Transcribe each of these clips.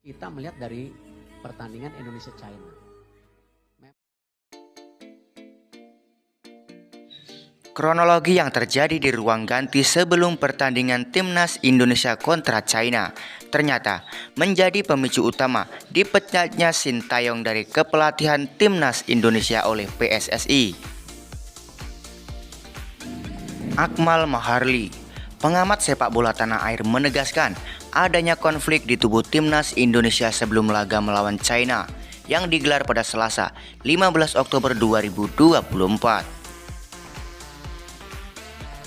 Kita melihat dari pertandingan Indonesia-China. Kronologi yang terjadi di ruang ganti sebelum pertandingan Timnas Indonesia kontra China ternyata menjadi pemicu utama dipecatnya Sintayong dari kepelatihan Timnas Indonesia oleh PSSI. Akmal Maharli, pengamat sepak bola tanah air, menegaskan adanya konflik di tubuh Timnas Indonesia sebelum laga melawan China yang digelar pada Selasa 15 Oktober 2024.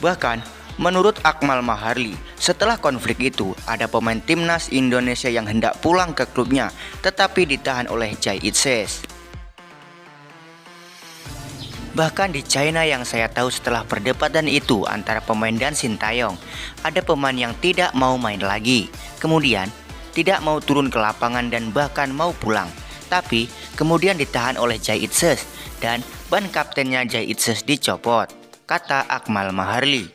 Bahkan, menurut Akmal Maharli, setelah konflik itu, ada pemain Timnas Indonesia yang hendak pulang ke klubnya, tetapi ditahan oleh Jai Itses. Bahkan di China yang saya tahu setelah perdebatan itu antara pemain dan Sintayong, ada pemain yang tidak mau main lagi, kemudian tidak mau turun ke lapangan dan bahkan mau pulang. Tapi kemudian ditahan oleh Jai Itses dan ban kaptennya Jai Itses dicopot, kata Akmal Maharli.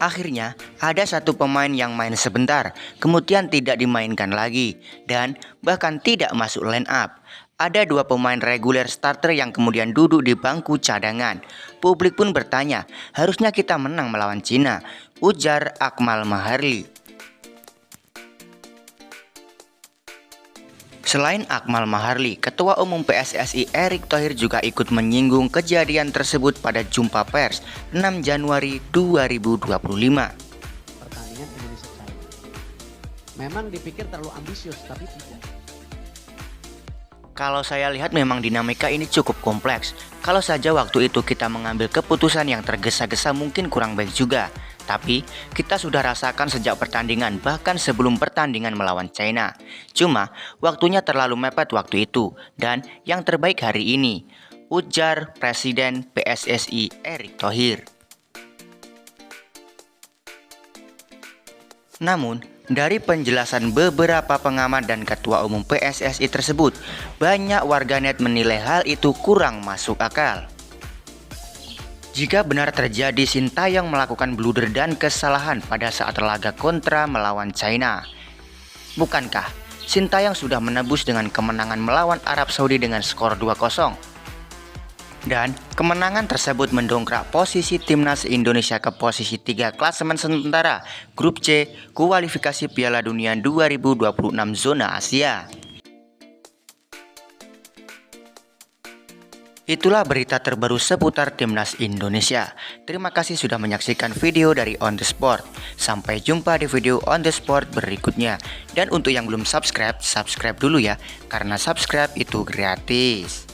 Akhirnya ada satu pemain yang main sebentar, kemudian tidak dimainkan lagi, dan bahkan tidak masuk line up. Ada dua pemain reguler starter yang kemudian duduk di bangku cadangan. Publik pun bertanya, harusnya kita menang melawan Cina, ujar Akmal Maharli. Selain Akmal Maharli, Ketua Umum PSSI Erick Thohir juga ikut menyinggung kejadian tersebut pada jumpa pers 6 Januari 2025. Pertandingan Indonesia-China. Memang dipikir terlalu ambisius, tapi tidak. Kalau saya lihat memang dinamika ini cukup kompleks. Kalau saja waktu itu kita mengambil keputusan yang tergesa-gesa mungkin kurang baik juga. Tapi kita sudah rasakan sejak pertandingan, bahkan sebelum pertandingan melawan China. Cuma waktunya terlalu mepet waktu itu, dan yang terbaik hari ini, ujar Presiden PSSI Erick Thohir. Namun, dari penjelasan beberapa pengamat dan Ketua Umum PSSI tersebut, banyak warganet menilai hal itu kurang masuk akal. Jika benar terjadi Sintayong melakukan blunder dan kesalahan pada saat laga kontra melawan China, bukankah Sintayong sudah menebus dengan kemenangan melawan Arab Saudi dengan skor 2-0? Dan kemenangan tersebut mendongkrak posisi Timnas Indonesia ke posisi 3 klasemen sementara Grup C kualifikasi Piala Dunia 2026 zona Asia. Itulah berita terbaru seputar Timnas Indonesia. Terima kasih sudah menyaksikan video dari On The Sport. Sampai jumpa di video On The Sport berikutnya. Dan untuk yang belum subscribe, subscribe dulu ya, karena subscribe itu gratis.